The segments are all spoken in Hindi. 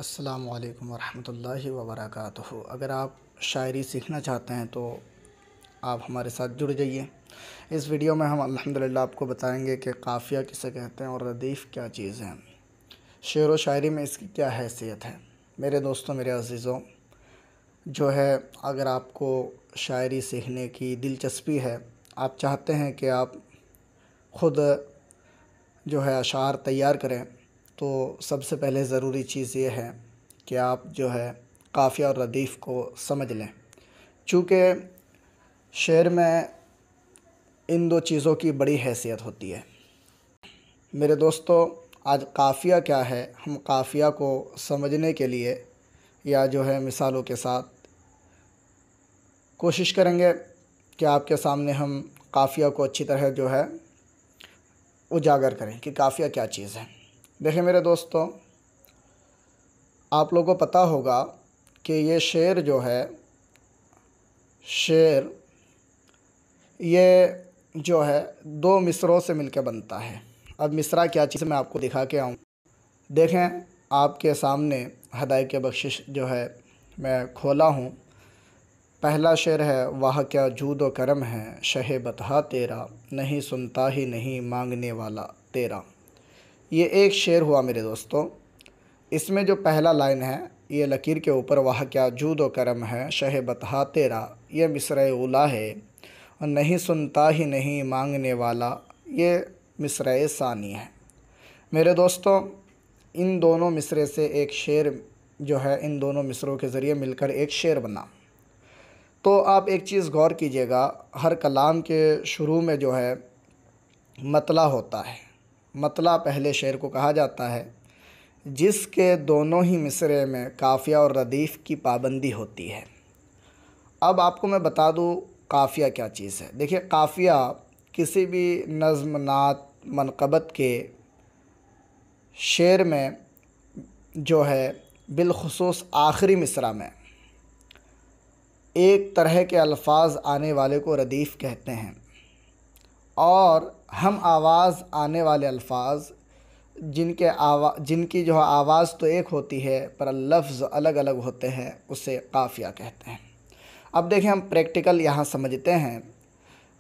अस्सलामु अलैकुम वरहमतुल्लाहि वबरकातुहू। अगर आप शायरी सीखना चाहते हैं तो आप हमारे साथ जुड़ जाइए। इस वीडियो में हम अल्हम्दुलिल्लाह आपको बताएंगे कि काफ़िया किसे कहते हैं और रदीफ़ क्या चीज़ है, शेर व शायरी में इसकी क्या हैसियत है। मेरे दोस्तों, मेरे अज़ीज़ों, जो है अगर आपको शायरी सीखने की दिलचस्पी है, आप चाहते हैं कि आप ख़ुद जो है अशार तैयार करें, तो सबसे पहले ज़रूरी चीज़ ये है कि आप जो है काफ़िया और रदीफ़ को समझ लें। चूँकि शेर में इन दो चीज़ों की बड़ी हैसियत होती है। मेरे दोस्तों, आज काफ़िया क्या है, हम काफ़िया को समझने के लिए या जो है मिसालों के साथ कोशिश करेंगे कि आपके सामने हम काफ़िया को अच्छी तरह जो है उजागर करें कि काफ़िया क्या चीज़ है। देखिए मेरे दोस्तों, आप लोगों को पता होगा कि ये शेर जो है, शेर ये जो है दो मिसरों से मिलकर बनता है। अब मिसरा क्या चीज़ मैं आपको दिखा के आऊँ। देखें, आपके सामने हदायत बख्शिश जो है मैं खोला हूँ। पहला शेर है, वाह क्या जूद व करम है, शहे बतहा तेरा, नहीं सुनता ही नहीं मांगने वाला तेरा। ये एक शेर हुआ मेरे दोस्तों। इसमें जो पहला लाइन है, ये लकीर के ऊपर वाह क्या जूद व करम है, शहे बतहा तेरा, ये मिसरे उला है, और नहीं सुनता ही नहीं मांगने वाला, ये मिसरे सानी है। मेरे दोस्तों, इन दोनों मिसरे से एक शेर जो है, इन दोनों मिसरों के ज़रिए मिलकर एक शेर बना। तो आप एक चीज़ गौर कीजिएगा, हर कलाम के शुरू में जो है मतला होता है। मतला पहले शेर को कहा जाता है, जिसके दोनों ही मिसरे में काफ़िया और रदीफ़ की पाबंदी होती है। अब आपको मैं बता दूं काफ़िया क्या चीज़ है। देखिए, काफ़िया किसी भी नज़्म, नात, मनक़बत के शेर में जो है बिलख़ुसूस आखिरी मिसरा में एक तरह के अल्फाज आने वाले को रदीफ़ कहते हैं, और हम आवाज़ आने वाले अल्फाज जिनकी जो आवाज़ तो एक होती है पर लफ्ज़ अलग अलग होते हैं, उसे काफ़िया कहते हैं। अब देखें, हम प्रैक्टिकल यहाँ समझते हैं।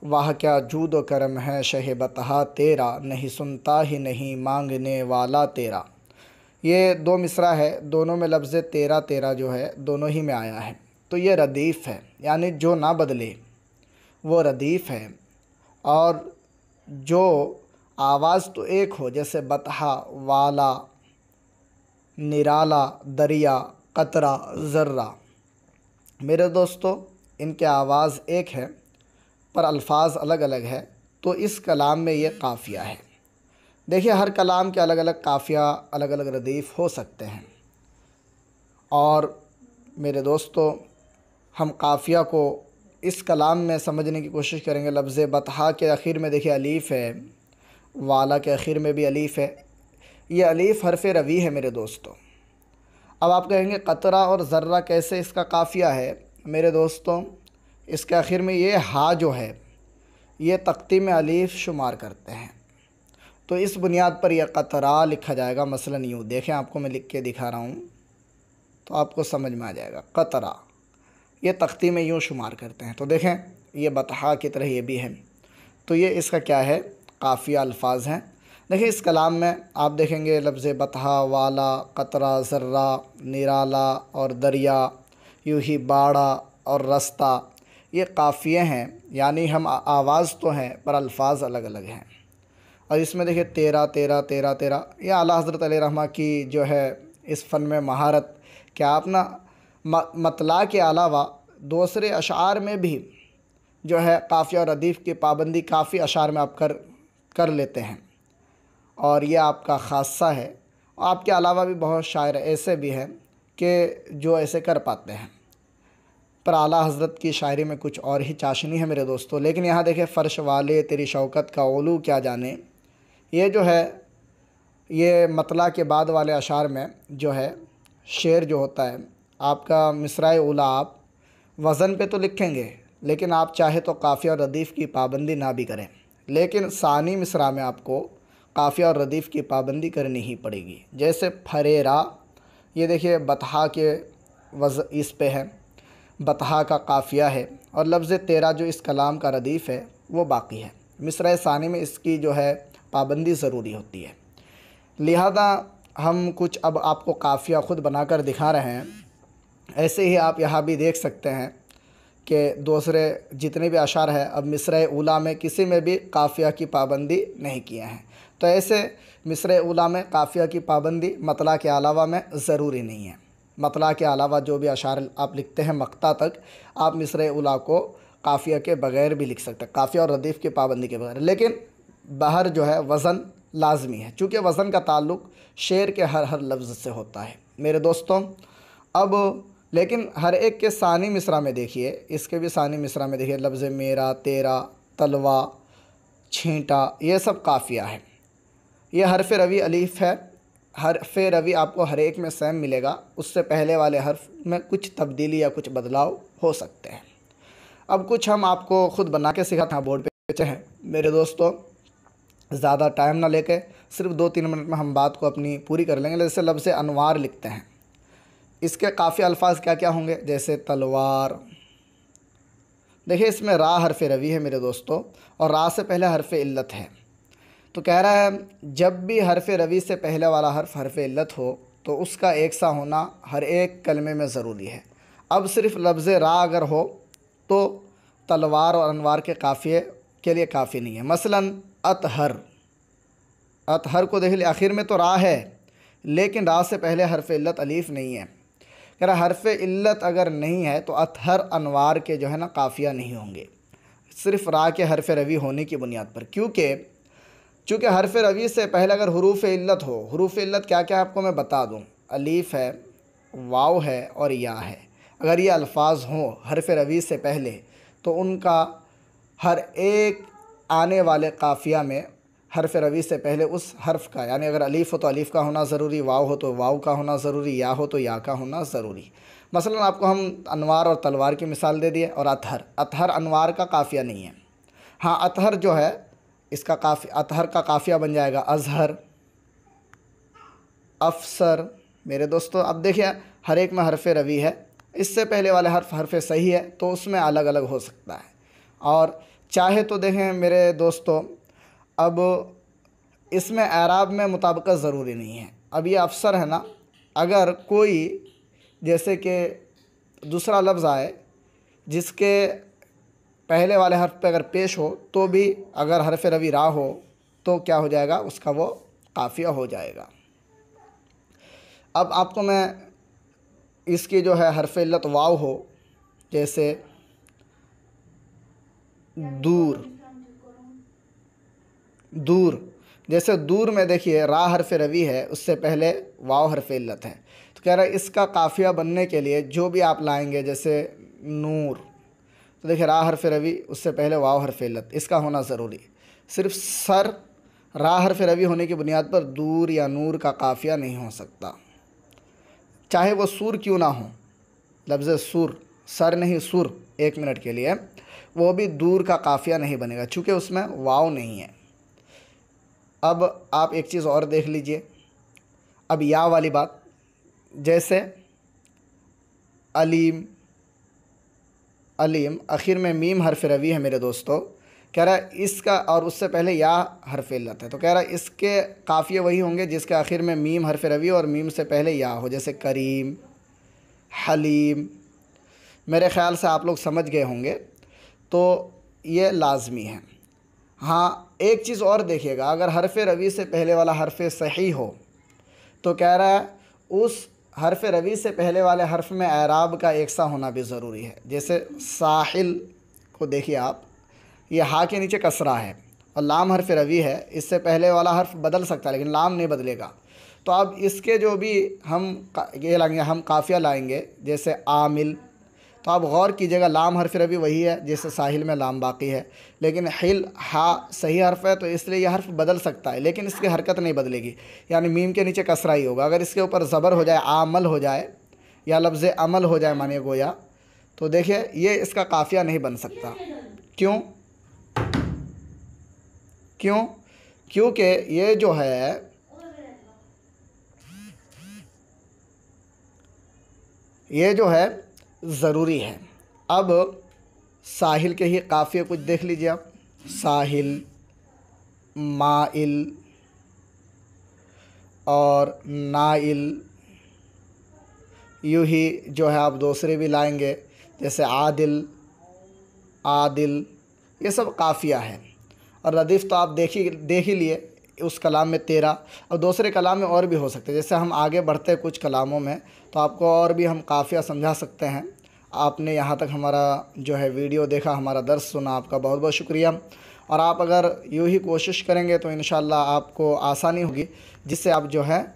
वाह क्या जूद व करम है, शहे बतहा तेरा, नहीं सुनता ही नहीं मांगने वाला तेरा। ये दो मिसरा है, दोनों में लफ्ज़ तेरा तेरा जो है दोनों ही में आया है। तो ये रदीफ़ है, यानी जो ना बदले वो रदीफ़ है। और जो आवाज़ तो एक हो, जैसे बतहा, वाला, निराला, दरिया, कतरा, ज़र्रा। मेरे दोस्तों, इनके आवाज़ एक है पर अल्फाज अलग अलग है। तो इस कलाम में ये काफ़िया है। देखिए, हर कलाम के अलग अलग काफ़िया, अलग अलग रदीफ़ हो सकते हैं। और मेरे दोस्तों, हम काफ़िया को इस कलाम में समझने की कोशिश करेंगे। लफ्ज़ बतहा के आखिर में देखिए अलीफ़ है, वाला के आखिर में भी अलीफ़ है। ये अलीफ़ हरफ़ रवी है मेरे दोस्तों। अब आप कहेंगे कतरा और ज़र्रा कैसे इसका काफ़िया है। मेरे दोस्तों, इसके आखिर में ये हा जो है, ये तख्ती में अलीफ़ शुमार करते हैं। तो इस बुनियाद पर यह कतरा लिखा जाएगा। मसलन यूँ देखें, आपको मैं लिख के दिखा रहा हूँ तो आपको समझ में आ जाएगा। कतरा ये तख्ती में यूँ शुमार करते हैं। तो देखें, ये बतहा की तरह ये भी है। तो ये इसका क्या है, काफ़िया अल्फाज हैं। देखिए, इस कलाम में आप देखेंगे लफ्ज़ बतहा, वाला, कतरा, ज़र्रा, निराला और दरिया, यूँ ही बाड़ा और रास्ता, ये काफ़िए हैं। यानी हम आवाज़ तो हैं पर अल्फाज अलग अलग हैं। और इसमें देखिए तेरा तेरा तेरा तेरा, ये आला हज़रत अलैहि रहमा की जो है इस फ़न में महारत, क्या आप ना मतला के अलावा दूसरे अशार में भी जो है काफ़िया और रदीफ़ की पाबंदी काफ़ी अशार में आप कर लेते हैं, और ये आपका ख़ासा है। आपके अलावा भी बहुत शायर ऐसे भी हैं कि जो ऐसे कर पाते हैं, पर आला हज़रत की शायरी में कुछ और ही चाशनी है मेरे दोस्तों। लेकिन यहाँ देखें, फ़र्श वाले तेरी शौकत का ओलू क्या जाने, ये जो है ये मतला के बाद वाले अशार में जो है शेर जो होता है, आपका मिसराए उला आप वज़न पे तो लिखेंगे, लेकिन आप चाहे तो काफ़िया और रदीफ़ की पाबंदी ना भी करें, लेकिन सानी मिसरा में आपको काफ़िया और रदीफ़ की पाबंदी करनी ही पड़ेगी। जैसे फरेरा ये देखिए बतहा के वज़ इस पे है, बतहा का काफ़िया है, और लफ्ज़ तेरा जो इस कलाम का रदीफ़ है वो बाकी है। मिसरा सानी में इसकी जो है पाबंदी ज़रूरी होती है। लिहाजा हम कुछ अब आपको काफ़िया ख़ुद बनाकर दिखा रहे हैं। ऐसे ही आप यहाँ भी देख सकते हैं कि दूसरे जितने भी अशार है, अब मिसरा उला में किसी में भी काफ़िया की पाबंदी नहीं किए हैं। तो ऐसे मिसरा उला में काफ़िया की पाबंदी मतला के अलावा में ज़रूरी नहीं है। मतला के अलावा जो भी अशार आप लिखते हैं मक्ता तक, आप मिसरा उला को काफ़िया के बग़ैर भी लिख सकते हैं, काफ़िया और रदीफ़ की पाबंदी के बगैर। लेकिन बाहर जो है वज़न लाजमी है, चूँकि वज़न का ताल्लुक़ शेर के हर लफ्ज़ से होता है मेरे दोस्तों। अब लेकिन हर एक के सानी मिसरा में देखिए, इसके भी सानी मिसरा में देखिए लफ्ज़ मेरा, तेरा, तलवा, छींटा, ये सब काफ़िया है। ये हरफ रवी अलीफ़ है। हरफ रवी आपको हर एक में सेम मिलेगा, उससे पहले वाले हर्फ में कुछ तब्दीली या कुछ बदलाव हो सकते हैं। अब कुछ हम आपको ख़ुद बना के सिखाते हैं, बोर्ड पे हैं मेरे दोस्तों। ज़्यादा टाइम ना लेके सिर्फ 2-3 मिनट में हम बात को अपनी पूरी कर लेंगे। जैसे लफ्ज़ अनवार लिखते हैं, इसके काफ़ी अल्फाज क्या क्या होंगे, जैसे तलवार। देखिए इसमें रा हरफ रवी है मेरे दोस्तों, और रा से पहले हरफ इल्लत है। तो कह रहा है जब भी हरफ रवी से पहले वाला हर्फ हरफ इल्लत हो तो उसका एक सा होना हर एक कलमे में ज़रूरी है। अब सिर्फ लफ्ज़ रा अगर हो तो तलवार और अनवार के काफ़िए के लिए काफ़ी नहीं है। मसलन अतहर, अतहर को देख लीजिए आखिर में तो रा है, लेकिन रा से पहले हरफ इल्लत अलीफ़ नहीं है। कह रहा हरफ इल्लत अगर नहीं है तो अतहर अनवार के जो है ना काफ़िया नहीं होंगे, सिर्फ रा के हरफ रवी होने की बुनियाद पर। चूँकि हरफ रवी से पहले अगर हुरूफ इल्लत हो, हुरूफ इल्लत क्या क्या आपको मैं बता दूँ, अलीफ़ है, वाव है और या है। अगर ये अल्फाज हों हरफ रवी से पहले तो उनका हर एक आने वाले काफ़िया में हरफ रवी से पहले उस हर्फ का, यानी अगर अलीफ़ हो तो अलीफ़ का होना ज़रूरी, वाव हो तो वाव का होना ज़रूरी, या हो तो या का होना ज़रूरी। मसलन आपको हम अनवार और तलवार की मिसाल दे दिए। और अतहर, अतहर अनवार का काफ़िया नहीं है। हाँ अतहर जो है इसका अतहर का काफ़िया बन जाएगा अज़हर, अफ़सर। मेरे दोस्तों अब देखिए हर एक में हरफ रवी है, इससे पहले वाले हरफ सही है तो उसमें अलग अलग हो सकता है। और चाहे तो देखें मेरे दोस्तों, अब इसमें एराब में मुताबिकत ज़रूरी नहीं है। अब ये अफ़सर है ना, अगर कोई जैसे कि दूसरा लफ्ज़ आए जिसके पहले वाले हर्फ पे अगर पेश हो तो भी अगर हरफ रवी रा हो तो क्या हो जाएगा, उसका वो काफ़िया हो जाएगा। अब आपको मैं इसकी जो है हरफ इल्लत वाव हो, जैसे दूर, दूर, जैसे दूर में देखिए रा हरफ रवी है, उससे पहले वाव हरफ इल्लत है। तो कह रहा है इसका काफ़िया बनने के लिए जो भी आप लाएंगे, जैसे नूर, तो देखिए रा हरफ रवी उससे पहले वाव हरफ इल्लत, इसका होना ज़रूरी। सिर्फ सर रा हरफ रवी होने की बुनियाद पर दूर या नूर का काफ़िया नहीं हो सकता, चाहे वो सुर क्यों ना हो। लफ्ज़ सुर, सर नहीं सुर, 1 मिनट के लिए, वो भी दूर का काफ़िया नहीं बनेगा चूँकि उसमें वाव नहीं है। अब आप एक चीज़ और देख लीजिए, अब या वाली बात, जैसे अलीम, अलीम आखिर में मीम हरफ रवी है मेरे दोस्तों। कह रहा है इसका, और उससे पहले या हरफ इल्लत है, तो कह रहा है इसके काफ़िए वही होंगे जिसके आखिर में मीम हरफ रवी और मीम से पहले या हो, जैसे करीम, हलीम। मेरे ख़्याल से आप लोग समझ गए होंगे, तो ये लाजमी है। हाँ एक चीज़ और देखिएगा, अगर हरफ रवी से पहले वाला हरफ सही हो तो कह रहा है उस हरफ रवी से पहले वाले हर्फ में एराब का एक सा होना भी ज़रूरी है। जैसे साहिल को देखिए आप, ये हा के नीचे कसरा है और लाम हरफ रवी है, इससे पहले वाला हर्फ बदल सकता है लेकिन लाम नहीं बदलेगा। तो अब इसके जो भी हम ये लाएंगे, हम काफ़िया लाएंगे, जैसे आमिल, तो आप गौर कीजिएगा लाम हरफ रवी वही है जैसे साहिल में लाम बाकी है, लेकिन हिल हा सही हर्फ है तो इसलिए यह हर्फ बदल सकता है लेकिन इसकी हरकत नहीं बदलेगी, यानी मीम के नीचे कसरा ही होगा। अगर इसके ऊपर ज़बर हो जाए, आमल हो जाए या लफ्ज़ अमल हो जाए मानिए गोया, तो देखिए ये इसका काफ़िया नहीं बन सकता। क्यों? क्योंकि ये जो है ये जो है ज़रूरी है। अब साहिल के ही काफ़िए कुछ देख लीजिए आप। साहिल, माइल और नाइल, यूँ ही जो है आप दूसरे भी लाएंगे, जैसे आदिल, आदिल, ये सब काफ़िया है। और रदीफ़ तो आप देख ही लिए उस कलाम में 13। और दूसरे कलाम में और भी हो सकते हैं। जैसे हम आगे बढ़ते हैं कुछ कलामों में तो आपको और भी हम काफ़िया समझा सकते हैं। आपने यहाँ तक हमारा जो है वीडियो देखा, हमारा दर्स सुना, आपका बहुत बहुत शुक्रिया। और आप अगर यूँ ही कोशिश करेंगे तो इंशाअल्लाह आपको आसानी होगी, जिससे आप जो है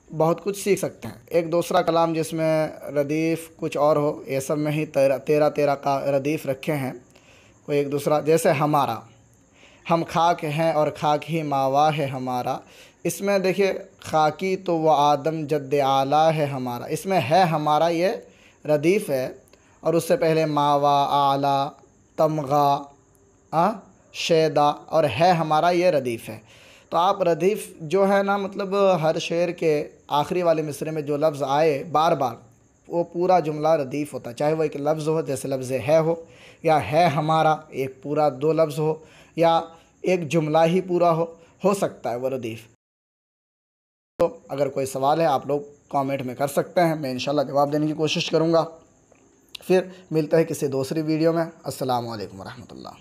बहुत कुछ सीख सकते हैं। एक दूसरा कलाम जिसमें रदीफ़ कुछ और हो, ये सब में ही 13 का रदीफ़ रखे हैं। कोई एक दूसरा, जैसे हमारा, हम खाक हैं और खाक ही मावा है हमारा। इसमें देखिए खाकी तो वह आदम जद्द आला है हमारा। इसमें है हमारा ये रदीफ़ है, और उससे पहले मावा, आला, तमगा, शेदा और है हमारा ये रदीफ़ है। तो आप रदीफ़ जो है ना, मतलब हर शेर के आखिरी वाले मिसरे में जो लफ्ज़ आए बार बार, वो पूरा जुमला रदीफ़ होता है। चाहे वो एक लफ्ज़ हो, जैसे लफ्ज़ है हो, या है हमारा एक पूरा 2 लफ्ज़ हो, या एक जुमला ही पूरा हो सकता है वो रदीफ़। तो अगर कोई सवाल है आप लोग कमेंट में कर सकते हैं, मैं इंशाल्लाह जवाब देने की कोशिश करूँगा। फिर मिलता है किसी दूसरी वीडियो में। अस्सलामु अलैकुम वरहमतुल्लाह।